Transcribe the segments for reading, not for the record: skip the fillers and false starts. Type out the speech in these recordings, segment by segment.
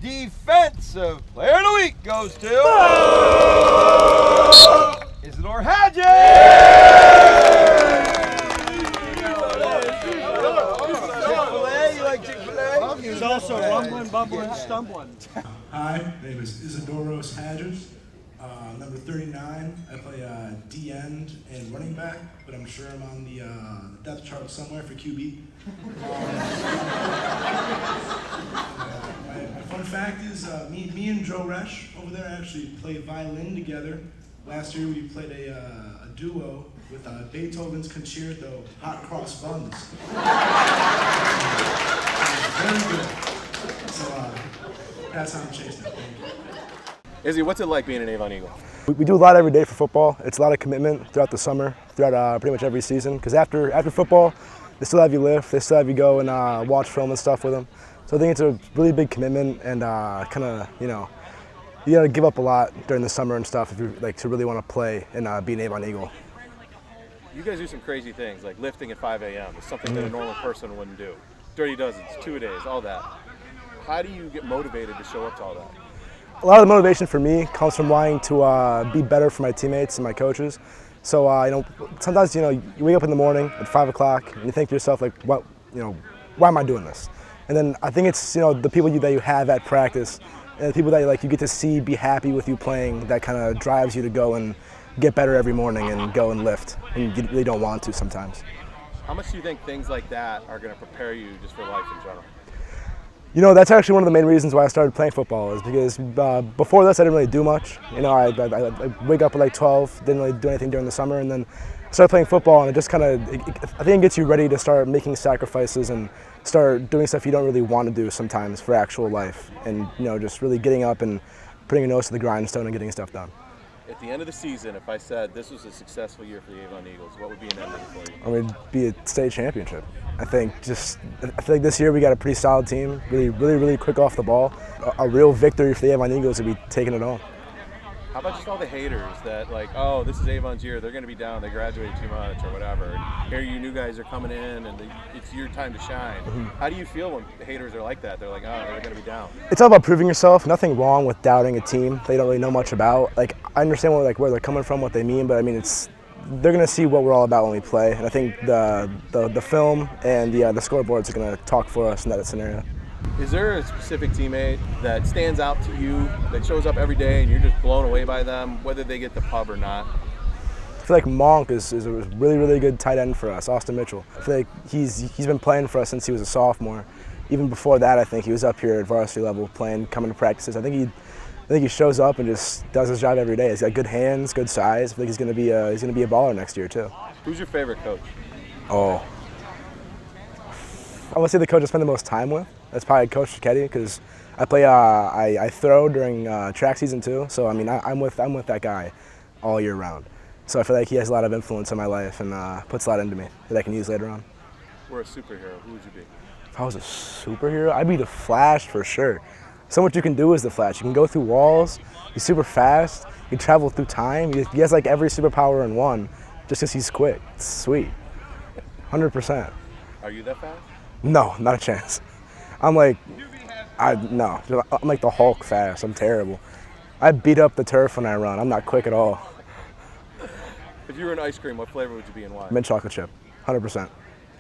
Defensive Player of the Week goes to Isidor Hadgis! Chick-fil-A, you like Chick-fil-A? He's also rumbling, bumbling, stumbling. Hi, my name is Isidor Hadgis. Number 39. I play D-end and running back, but I'm sure I'm on the depth chart somewhere for QB. My fun fact is me and Joe Resch over there actually played violin together. Last year we played a duo with Beethoven's Concerto, Hot Cross Buns. Very good. So pass on Chase now. Thank you. Izzy, what's it like being an Avon Eagle? We do a lot every day for football. It's a lot of commitment throughout the summer, throughout pretty much every season. Because after football, they still have you lift, they still have you go and watch film and stuff with them. So I think it's a really big commitment and kind of, you got to give up a lot during the summer and stuff if you like to really want to play and be an Avon Eagle. You guys do some crazy things like lifting at 5 a.m. It's something that a normal person wouldn't do. Dirty dozens, 2-a-days, all that. How do you get motivated to show up to all that? A lot of the motivation for me comes from wanting to be better for my teammates and my coaches. So sometimes you wake up in the morning at 5 o'clock and you think to yourself like, what, why am I doing this? And then I think it's the people that you have at practice and the people that you get to see be happy with you playing that kind of drives you to go and get better every morning and go and lift. And you really don't want to sometimes. How much do you think things like that are going to prepare you just for life in general? That's actually one of the main reasons why I started playing football is because before this I didn't really do much. I wake up at like 12, didn't really do anything during the summer, and then I started playing football, and it just I think it gets you ready to start making sacrifices and start doing stuff you don't really want to do sometimes for actual life, and just really getting up and putting your nose to the grindstone and getting stuff done. At the end of the season, if I said this was a successful year for the Avon Eagles, what would be an ending for you? I mean, it'd be a state championship. I feel like this year we got a pretty solid team, really quick off the ball. A real victory for the Avon Eagles would be taking it home. How about just all the haters that like, oh, this is Avon's year, they're going to be down, they graduated too much or whatever. And here you new guys are coming in and it's your time to shine. Mm-hmm. How do you feel when the haters are like that? They're like, oh, they're going to be down. It's all about proving yourself. Nothing wrong with doubting a team they don't really know much about. Like, I understand where they're coming from, what they mean, but I mean, they're going to see what we're all about when we play. And I think the film and the scoreboards are going to talk for us in that scenario. Is there a specific teammate that stands out to you, that shows up every day and you're just blown away by them, whether they get the pub or not? I feel like Monk is a really good tight end for us, Austin Mitchell. I feel like he's been playing for us since he was a sophomore. Even before that, I think he was up here at varsity level playing, coming to practices. I think he shows up and just does his job every day. He's got good hands, good size. I think he's going to be a baller next year too. Who's your favorite coach? Oh, I would say the coach I spend the most time with. That's probably Coach Chichetti because I throw during track season too. So I mean I'm with that guy all year round. So I feel like he has a lot of influence in my life and puts a lot into me that I can use later on. We're a superhero. Who would you be? If I was a superhero, I'd be the Flash for sure. So much you can do as the Flash. You can go through walls. He's super fast. You can travel through time. He has like every superpower in one, just because he's quick. It's sweet. 100%. Are you that fast? No, not a chance. I'm like the Hulk fast. I'm terrible. I beat up the turf when I run. I'm not quick at all. If you were an ice cream, what flavor would you be and why? Mint chocolate chip, 100%.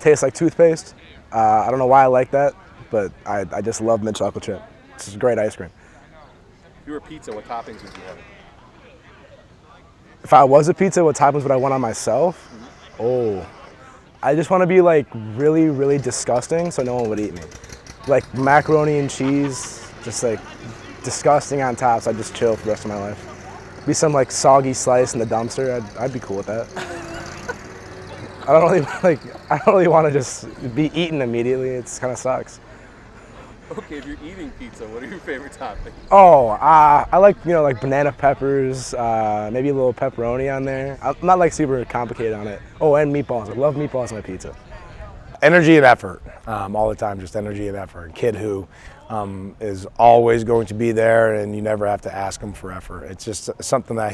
Tastes like toothpaste. I don't know why I like that, but I just love mint chocolate chip. It's just great ice cream. If you were a pizza, what toppings would you have? If I was a pizza, what toppings would I want on myself? Mm-hmm. Oh, I just want to be like really disgusting so no one would eat me. Like macaroni and cheese, just like disgusting on top, so I'd just chill for the rest of my life. Be some like soggy slice in the dumpster, I'd be cool with that. I don't really want to just be eaten immediately. It kind of sucks. Okay, if you're eating pizza, what are your favorite toppings? Oh, I like like banana peppers, maybe a little pepperoni on there. I'm not like super complicated on it. Oh, and meatballs. I love meatballs on my pizza. Energy and effort, all the time, just energy and effort. A kid who is always going to be there and you never have to ask him for effort. It's just something that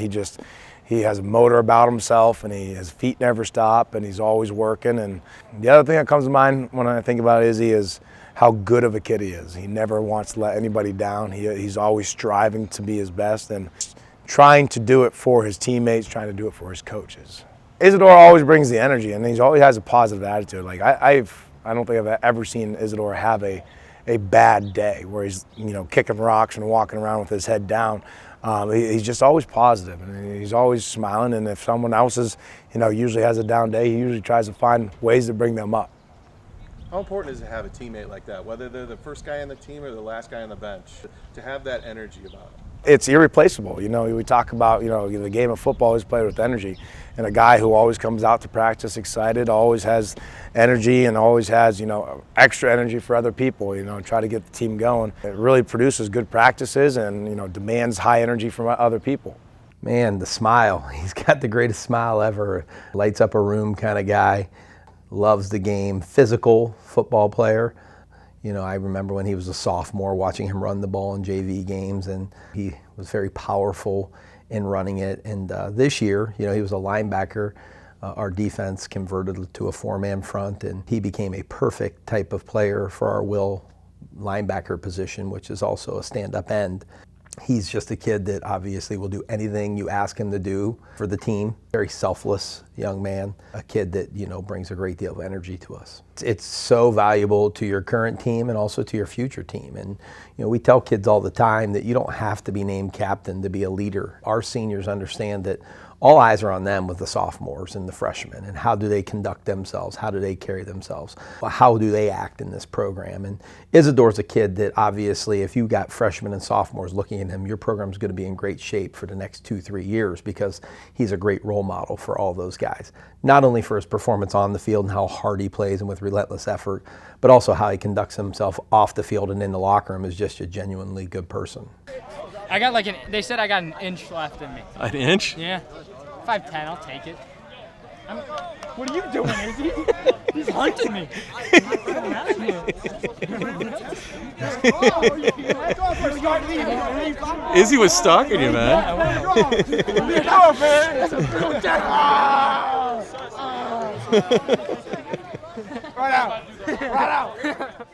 he has a motor about himself and his feet never stop and he's always working. And the other thing that comes to mind when I think about Izzy is how good of a kid he is. He never wants to let anybody down. He's always striving to be his best and trying to do it for his teammates, trying to do it for his coaches. Isidor always brings the energy, and he always has a positive attitude. Like I don't think I've ever seen Isidor have a bad day where he's kicking rocks and walking around with his head down. He's just always positive, and he's always smiling. And if someone else is, usually has a down day, he usually tries to find ways to bring them up. How important is it to have a teammate like that, whether they're the first guy on the team or the last guy on the bench, to have that energy about them? It's irreplaceable. We talk about, the game of football is played with energy. And a guy who always comes out to practice excited, always has energy and always has, extra energy for other people, try to get the team going. It really produces good practices and, demands high energy from other people. Man, the smile. He's got the greatest smile ever. Lights up a room kind of guy. Loves the game. Physical football player. I remember when he was a sophomore watching him run the ball in JV games, and he was very powerful in running it. And this year, he was a linebacker. Our defense converted to a four-man front, and he became a perfect type of player for our will linebacker position, which is also a stand-up end. He's just a kid that obviously will do anything you ask him to do for the team. Very selfless young man, a kid that, brings a great deal of energy to us. It's so valuable to your current team and also to your future team. And, we tell kids all the time that you don't have to be named captain to be a leader. Our seniors understand that all eyes are on them with the sophomores and the freshmen, and how do they conduct themselves? How do they carry themselves? How do they act in this program? And Isidor's a kid that obviously, if you got freshmen and sophomores looking at him, your program's going to be in great shape for the next 2-3 years, because he's a great role model for all those guys. Not only for his performance on the field and how hard he plays and with relentless effort, but also how he conducts himself off the field and in the locker room is just a genuinely good person. I got they said I got an inch left in me. An inch? Yeah. 5'10", I'll take it. What are you doing, Izzy? He's hunting me. Izzy was stalking you, man. Right out.